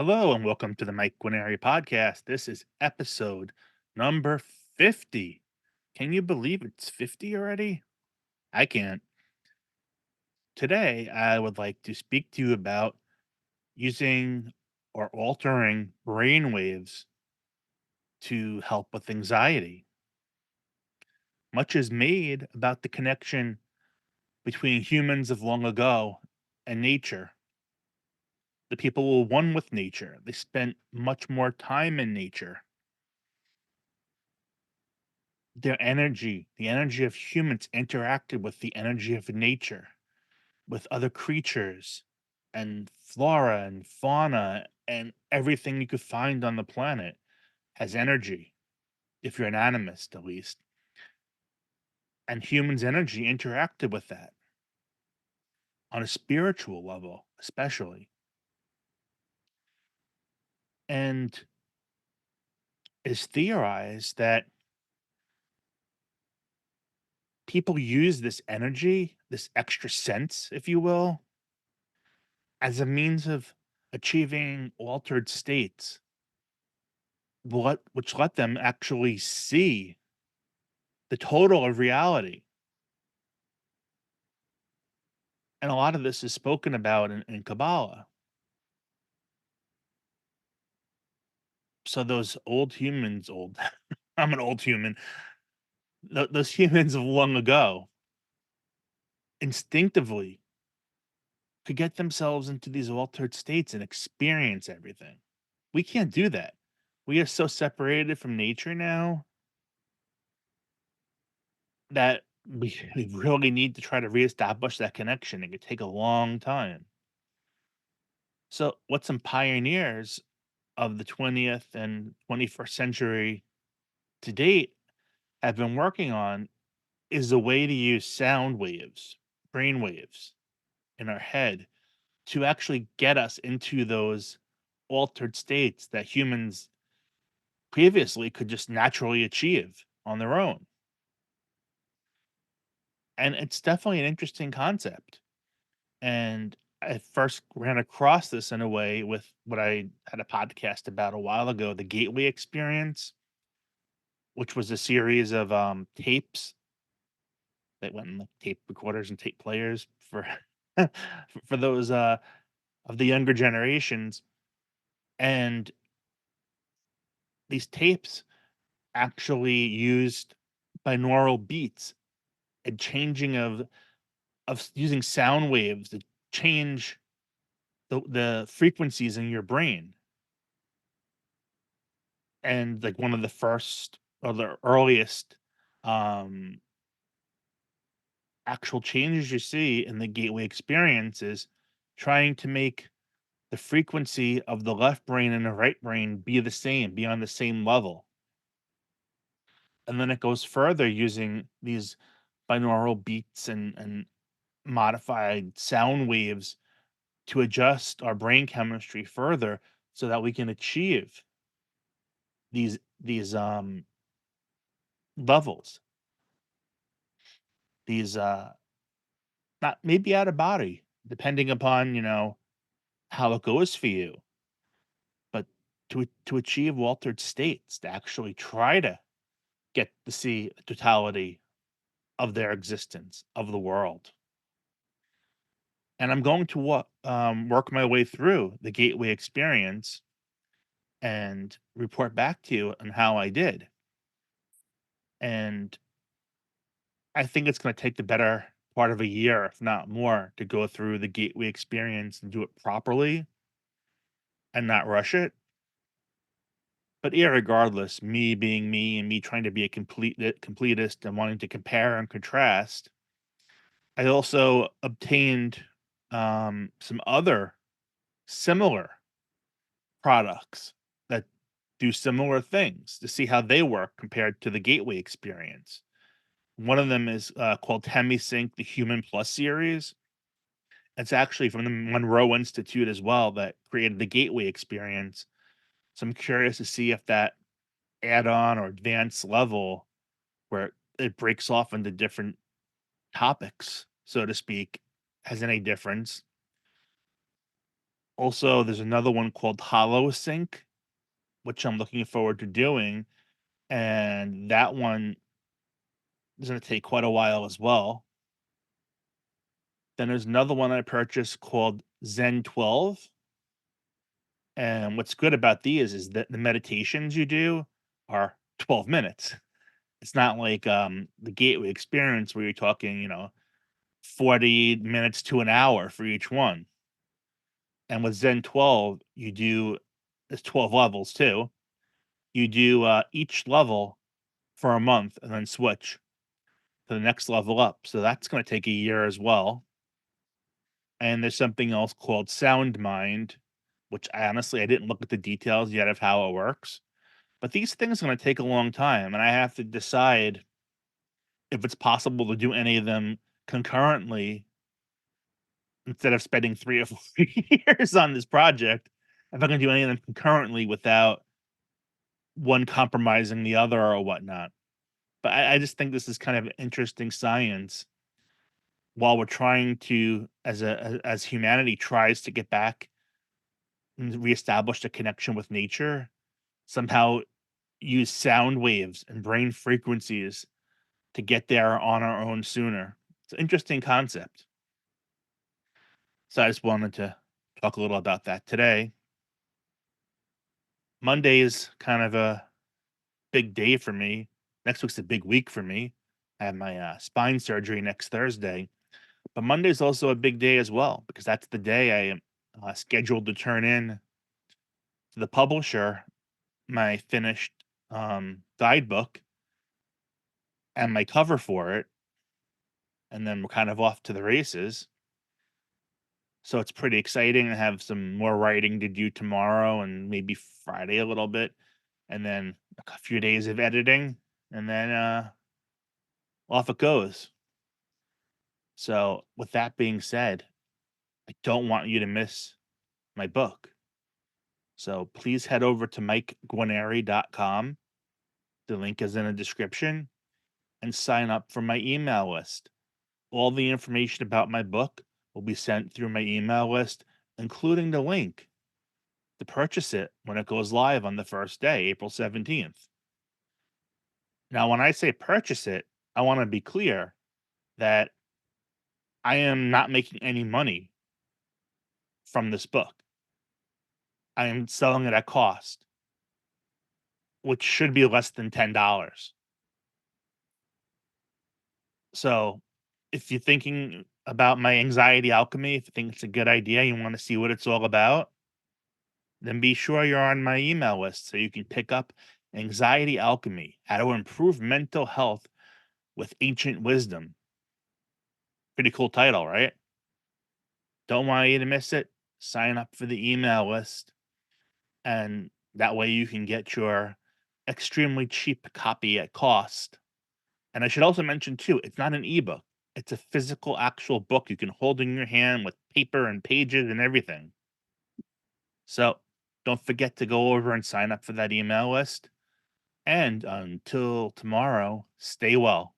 Hello and welcome to the Mike Guarneri podcast. This is episode number 50. Can you believe it's 50 already? I can't. Today, I would like to speak to you about using or altering brain waves to help with anxiety. Much is made about the connection between humans of long ago and nature. The people were one with nature, they spent much more time in nature. Their energy, the energy of humans interacted with the energy of nature, with other creatures and flora and fauna and everything you could find on the planet has energy, if you're an animist at least. And humans' energy interacted with that on a spiritual level, especially. And it's theorized that people use this energy, this extra sense, if you will, as a means of achieving altered states, which let them actually see the total of reality. And a lot of this is spoken about in Kabbalah. So those old humans, old, I'm an old human. Those humans of long ago instinctively could get themselves into these altered states and experience everything. We can't do that. We are so separated from nature now that we really need to try to reestablish that connection. It could take a long time. So, what some pioneers of the 20th and 21st century to date have been working on is a way to use sound waves, brain waves in our head to actually get us into those altered states that humans previously could just naturally achieve on their own. And it's definitely an interesting concept. And I first ran across this in a way with what I had a podcast about a while ago, the Gateway Experience, which was a series of tapes that went in like tape recorders and tape players for for those of the younger generations. And these tapes actually used binaural beats and changing of using sound waves to change the frequencies in your brain. And like one of the first or the earliest um actual changes you see in the gateway experience is trying to make the frequency of the left brain and the right brain be the same, be on the same level. And then it goes further using these binaural beats and modified sound waves to adjust our brain chemistry further so that we can achieve these levels, these not maybe out of body, depending upon, how it goes for you, but to achieve altered states, to actually try to get to see the totality of their existence, of the world. And I'm going to work my way through the gateway experience and report back to you on how I did. And I think it's going to take the better part of a year, if not more, to go through the gateway experience and do it properly and not rush it. But irregardless, me being me and me trying to be a completist and wanting to compare and contrast, I also obtained some other similar products that do similar things to see how they work compared to the gateway experience. One of them is called HemiSync, the Human Plus series. It's actually from the Monroe Institute as well that created the gateway experience. So I'm curious to see if that add-on or advanced level where it breaks off into different topics, so to speak, has any difference. Also, there's another one called Hollow Sync, which I'm looking forward to doing, and that one is gonna take quite a while as well. Then there's another one I purchased called Zen 12, and what's good about these is that the meditations you do are 12 minutes. It's not like, the Gateway experience where you're talking, 40 minutes to an hour for each one. And with Zen 12, you do there's 12 levels too. You do, each level for a month and then switch to the next level up. So that's gonna take a year as well. And there's something else called Sound Mind, which I didn't look at the details yet of how it works. But these things are gonna take a long time, and I have to decide if it's possible to do any of them concurrently instead of spending 3 or 4 years on this project, if I can do any of them concurrently without one compromising the other or whatnot. But I just think this is kind of interesting science while we're trying to, as humanity tries to get back and reestablish a connection with nature, somehow use sound waves and brain frequencies to get there on our own sooner. It's an interesting concept. So I just wanted to talk a little about that today. Monday is kind of a big day for me. Next week's a big week for me. I have my spine surgery next Thursday, but Monday's also a big day as well because that's the day I am scheduled to turn in to the publisher my finished guidebook and my cover for it, and then we're kind of off to the races. So it's pretty exciting. I have some more writing to do tomorrow and maybe Friday a little bit, and then a few days of editing, and then off it goes. So, with that being said, I don't want you to miss my book. So please head over to MikeGuarneri.com. The link is in the description and sign up for my email list. All the information about my book will be sent through my email list, including the link to purchase it when it goes live on the first day, April 17th. Now, when I say purchase it, I want to be clear that I am not making any money from this book. I am selling it at cost, which should be less than $10. So, if you're thinking about my anxiety alchemy, if you think it's a good idea, you want to see what it's all about, then be sure you're on my email list so you can pick up Anxiety Alchemy, How to Improve Mental Health with Ancient Wisdom. Pretty cool title, right? Don't want you to miss it. Sign up for the email list, and that way you can get your extremely cheap copy at cost. And I should also mention too, it's not an ebook. It's a physical, actual book you can hold in your hand with paper and pages and everything. So don't forget to go over and sign up for that email list. And until tomorrow, stay well.